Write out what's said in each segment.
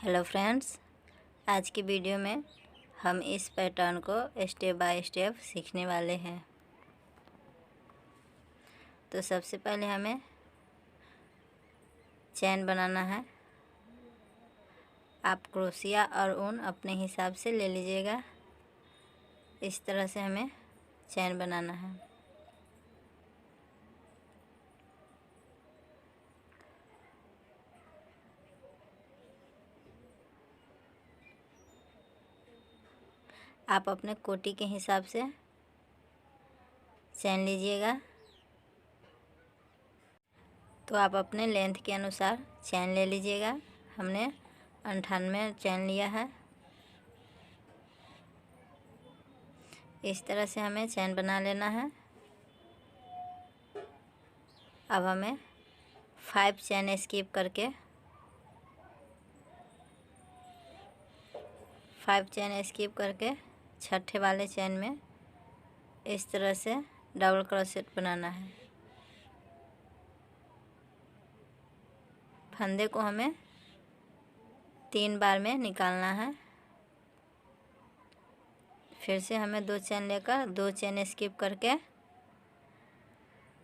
Hello friends, आज की video में हम इस पैटर्न को स्टेप बाय स्टेप सीखने वाले हैं। तो सबसे पहले हमें चैन बनाना है। आप क्रोशिया और ऊन अपने हिसाब से ले लीजिएगा। इस तरह से हमें चैन बनाना है। आप अपने कोटी के हिसाब से चैन लीजिएगा। तो आप अपने लेंथ के अनुसार चैन ले लीजिएगा। हमने 98 चैन लिया है। इस तरह से हमें चैन बना लेना है। अब हमें 5 चैन स्किप करके 5 चैन स्किप करके छठे वाले चैन में इस तरह से डबल क्रोशेट बनाना है। फंदे को हमें 3 बार में निकालना है। फिर से हमें 2 चैन लेकर 2 चैन स्किप करके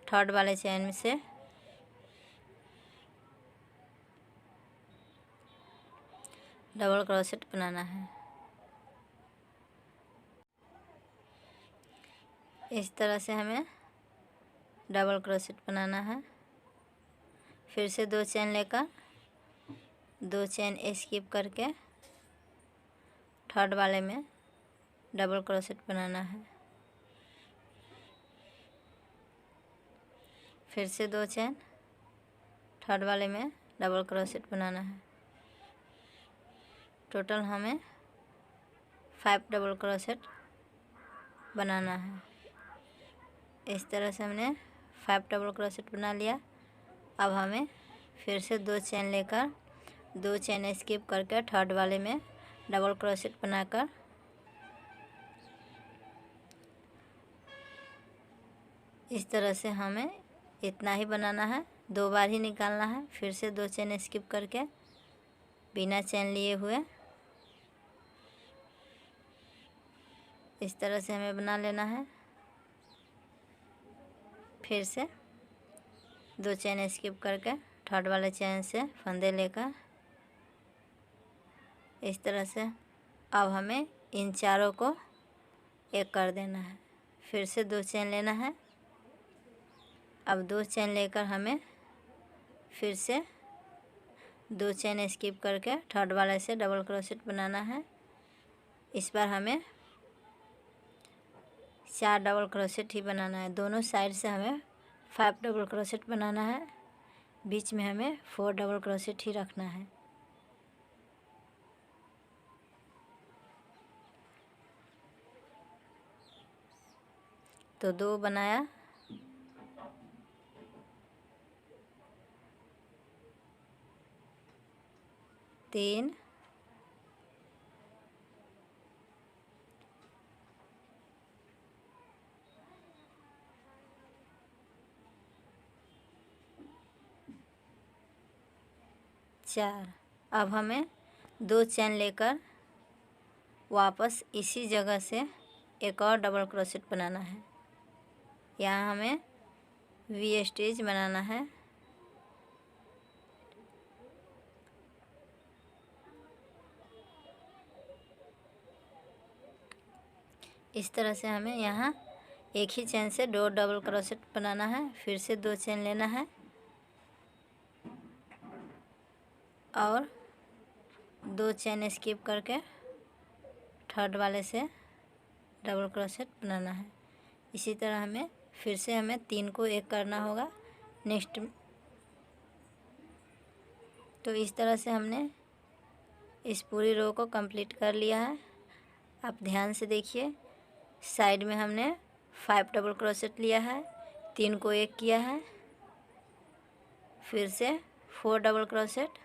थर्ड वाले चैन में से डबल क्रोशेट बनाना है। इस तरह से हमें डबल क्रोशेट बनाना है। फिर से 2 चैन लेकर 2 चैन स्किप करके थर्ड वाले में डबल क्रोशेट बनाना है। फिर से 2 चैन थर्ड वाले में डबल क्रोशेट बनाना है। टोटल हमें 5 डबल क्रोशेट बनाना है। इस तरह से हमने 5 डबल क्रोशेट बना लिया। अब हमें फिर से 2 चैन लेकर 2 चैन स्किप करके थर्ड वाले में डबल क्रोशेट बनाकर इस तरह से हमें इतना ही बनाना है। 2 बार ही निकालना है। फिर से 2 चैन स्किप करके बिना चैन लिए हुए इस तरह से हमें बना लेना है। फिर से 2 चैन स्किप करके थर्ड वाले चैन से फंदे लेकर इस तरह से अब हमें इन चारों को एक कर देना है। फिर से 2 चैन लेना है। अब 2 चैन लेकर हमें फिर से 2 चैन स्किप करके थर्ड वाले से डबल क्रोशेट बनाना है। इस बार हमें 4 डबल क्रोशेट ही बनाना है। दोनों साइड से हमें 5 डबल क्रोशेट बनाना है। बीच में हमें 4 डबल क्रोशेट ही रखना है। तो 2 बनाया, 3, 4। अब हमें 2 चैन लेकर वापस इसी जगह से एक और डबल क्रोशेट बनाना है। यहाँ हमें वी स्टिच बनाना है। इस तरह से हमें यहाँ एक ही चैन से 2 डबल क्रोशेट बनाना है। फिर से 2 चैन लेना है और 2 चैन स्किप करके थर्ड वाले से डबल क्रोशेट बनाना है। इसी तरह हमें फिर से हमें 3 को एक करना होगा नेक्स्ट। तो इस तरह से हमने इस पूरी रो को कंप्लीट कर लिया है। आप ध्यान से देखिए, साइड में हमने 5 डबल क्रोशेट लिया है, 3 को एक किया है, फिर से 4 डबल क्रोशेट,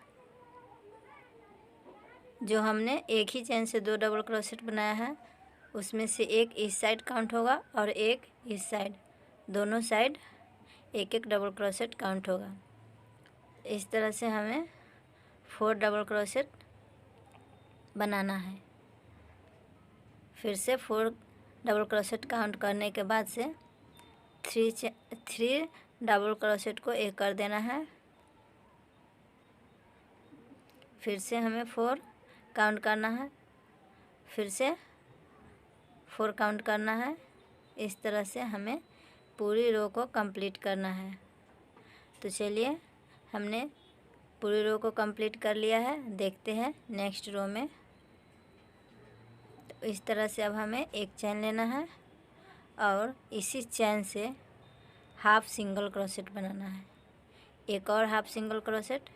जो हमने एक ही चैन से 2 डबल क्रोशेट बनाया है उसमें से एक इस साइड काउंट होगा और एक इस साइड, दोनों साइड एक एक डबल क्रोशेट काउंट होगा। इस तरह से हमें 4 डबल क्रोशेट बनाना है। फिर से 4 डबल क्रोशेट काउंट करने के बाद से 3 डबल क्रोशेट को एक कर देना है। फिर से हमें 4 काउंट करना है, फिर से 4 काउंट करना है। इस तरह से हमें पूरी रो को कंप्लीट करना है। तो चलिए, हमने पूरी रो को कंप्लीट कर लिया है। देखते हैं नेक्स्ट रो में। तो इस तरह से अब हमें एक चेन लेना है और इसी चेन से हाफ सिंगल क्रोशेट बनाना है। एक और हाफ सिंगल क्रोशेट।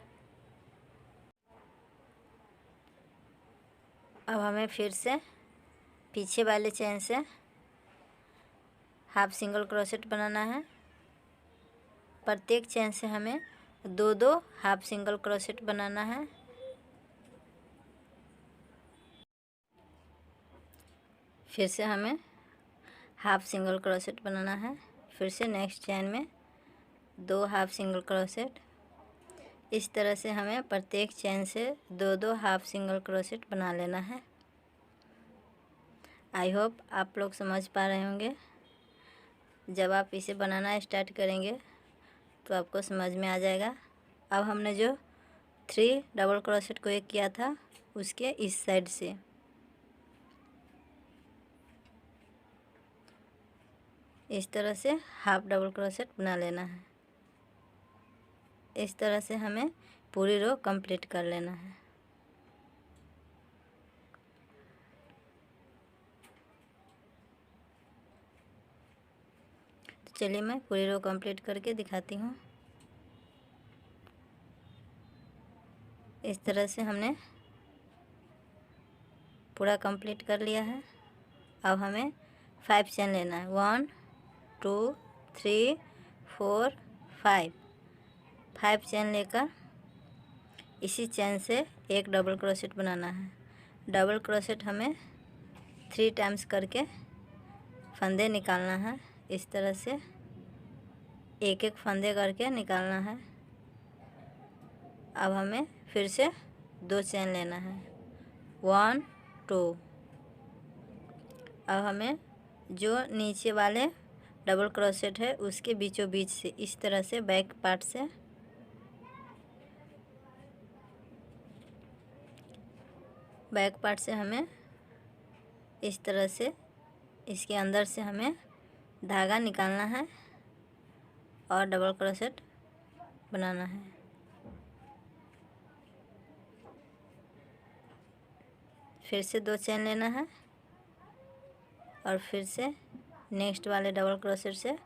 अब हमें फिर से पीछे वाले चेन से हाफ सिंगल क्रोशेट बनाना है। प्रत्येक चेन से हमें 2-2 हाफ सिंगल क्रोशेट बनाना है। फिर से हमें हाफ सिंगल क्रोशेट बनाना है। फिर से नेक्स्ट चेन में 2 हाफ सिंगल क्रोशेट। इस तरह से हमें प्रत्येक चेन से 2-2 हाफ सिंगल क्रोशेट बना लेना है। आई होप आप लोग समझ पा रहे होंगे। जब आप इसे बनाना स्टार्ट करेंगे तो आपको समझ में आ जाएगा। अब हमने जो 3 डबल क्रोशेट को एक किया था उसके इस साइड से इस तरह से हाफ डबल क्रोशेट बना लेना है। इस तरह से हमें पूरी रो कंप्लीट कर लेना है। तो चलिए मैं पूरी रो कंप्लीट करके दिखाती हूँ। इस तरह से हमने पूरा कंप्लीट कर लिया है। अब हमें 5 चेन लेना है। 1 2 3 4 5 चेन लेकर इसी चेन से एक डबल क्रोशेट बनाना है। डबल क्रोशेट हमें 3 टाइम्स करके फंदे निकालना है। इस तरह से एक एक फंदे करके निकालना है। अब हमें फिर से 2 चेन लेना है। 1 2। अब हमें जो नीचे वाले डबल क्रोशेट है उसके बीचों बीच से इस तरह से बैक पार्ट से हमें इस तरह से इसके अंदर से हमें धागा निकालना है और डबल क्रोशेट बनाना है। फिर से 2 चेन लेना है और फिर से नेक्स्ट वाले डबल क्रोशेट से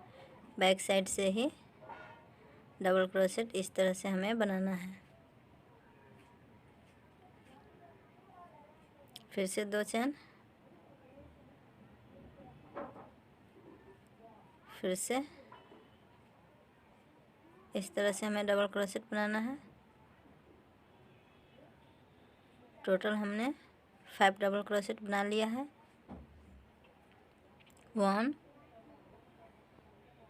बैक साइड से ही डबल क्रोशेट इस तरह से हमें बनाना है। फिर से 2 चेन, फिर से इस तरह से हमें डबल क्रोशेट बनाना है। टोटल हमने 5 डबल क्रोशेट बना लिया है। 1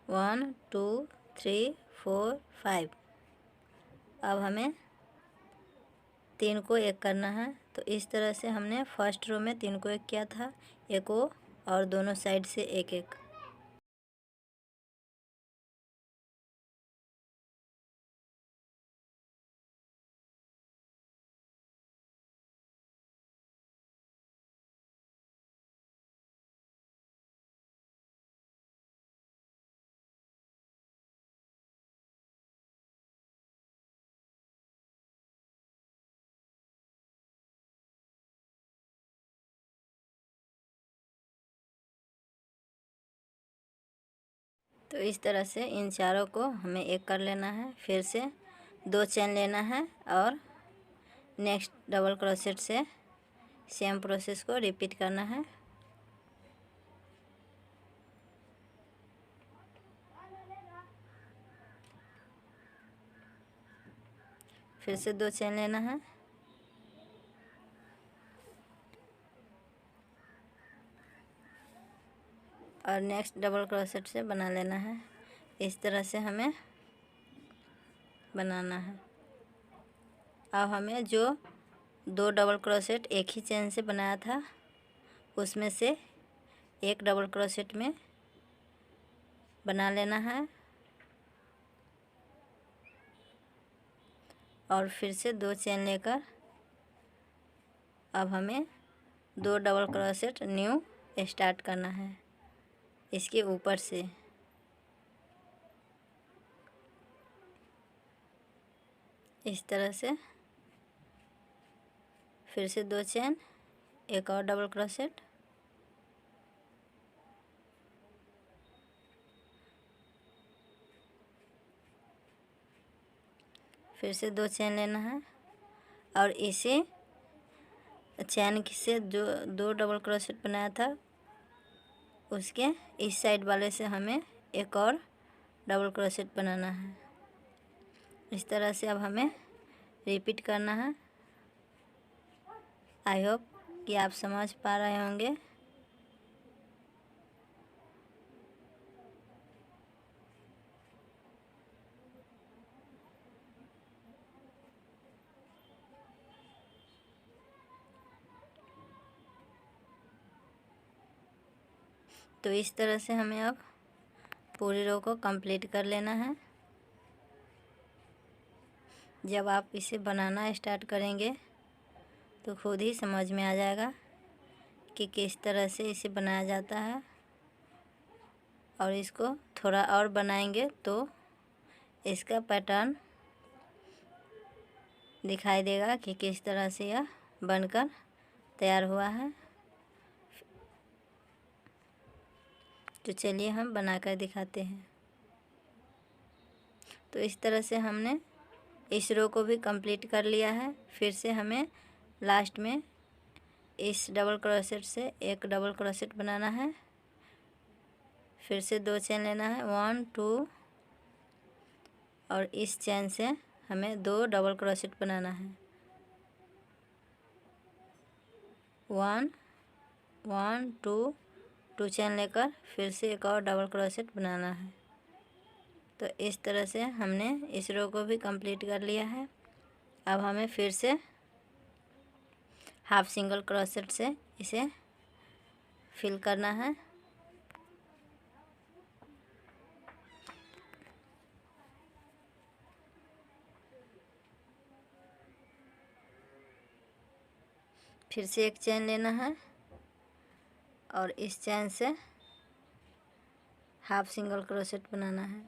1 2 3 4 5। अब हमें 3 को एक करना है। तो इस तरह से हमने फर्स्ट रो में 3 को एक किया था, एक वो और दोनों साइड से एक एक। तो इस तरह से इन चारों को हमें एक कर लेना है। फिर से 2 चेन लेना है और नेक्स्ट डबल क्रोशेट से सेम प्रोसेस को रिपीट करना है। फिर से 2 चेन लेना है और नेक्स्ट डबल क्रोशेट से बना लेना है। इस तरह से हमें बनाना है। अब हमें जो 2 डबल क्रोशेट एक ही चेन से बनाया था, उसमें से एक डबल क्रोशेट में बना लेना है और फिर से 2 चेन लेकर अब हमें 2 डबल क्रोशेट न्यू स्टार्ट करना है इसके ऊपर से। इस तरह से फिर से 2 चेन, एक और डबल क्रोशेट, फिर से 2 चेन लेना है और इसे चैन से जो 2 डबल क्रोशेट बनाया था उसके इस साइड वाले से हमें एक और डबल क्रोशेट बनाना है। इस तरह से अब हमें रिपीट करना है। आई होप कि आप समझ पा रहे होंगे। तो इस तरह से हमें अब पूरी रो को कंप्लीट कर लेना है। जब आप इसे बनाना स्टार्ट करेंगे तो खुद ही समझ में आ जाएगा कि किस तरह से इसे बनाया जाता है, और इसको थोड़ा और बनाएंगे तो इसका पैटर्न दिखाई देगा कि किस तरह से यह बनकर तैयार हुआ है। तो चलिए हम बनाकर दिखाते हैं। तो इस तरह से हमने इस रो को भी कंप्लीट कर लिया है। फिर से हमें लास्ट में इस डबल क्रोशेट से एक डबल क्रोशेट बनाना है, फिर से 2 चेन लेना है, 1 2, और इस चेन से हमें 2 डबल क्रोशेट बनाना है, 1 1 2 2 चेन लेकर फिर से एक और डबल क्रोशेट बनाना है। तो इस तरह से हमने इस रो को भी कंप्लीट कर लिया है। अब हमें फिर से हाफ सिंगल क्रोशेट से इसे फिल करना है। फिर से एक चेन लेना है और इस चेन से हाफ सिंगल क्रोशेट बनाना है,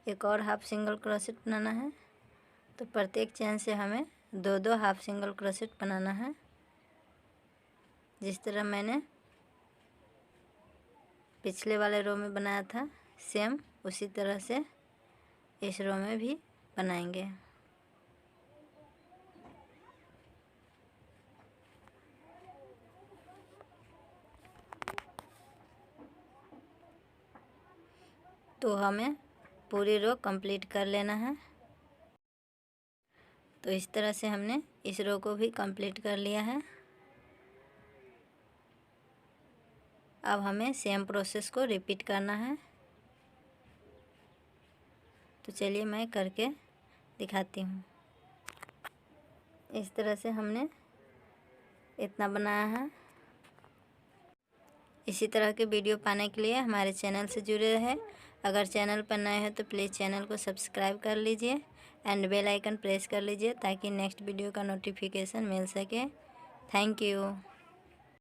एक और हाफ सिंगल क्रोशेट बनाना है। तो प्रत्येक चेन से हमें 2 हाफ सिंगल क्रोशेट बनाना है, जिस तरह मैंने पिछले वाले रो में बनाया था सेम उसी तरह से इस रो में भी बनाएंगे। तो हमें पूरी रो कंप्लीट कर लेना है। तो इस तरह से हमने इस रो को भी कंप्लीट कर लिया है। अब हमें सेम प्रोसेस को रिपीट करना है। तो चलिए मैं करके दिखाती हूँ। इस तरह से हमने इतना बनाया है। इसी तरह के वीडियो पाने के लिए हमारे चैनल से जुड़े रहें। अगर चैनल पर नए हैं तो प्लीज़ चैनल को सब्सक्राइब कर लीजिए एंड बेल आइकन प्रेस कर लीजिए ताकि नेक्स्ट वीडियो का नोटिफिकेशन मिल सके। Thank you.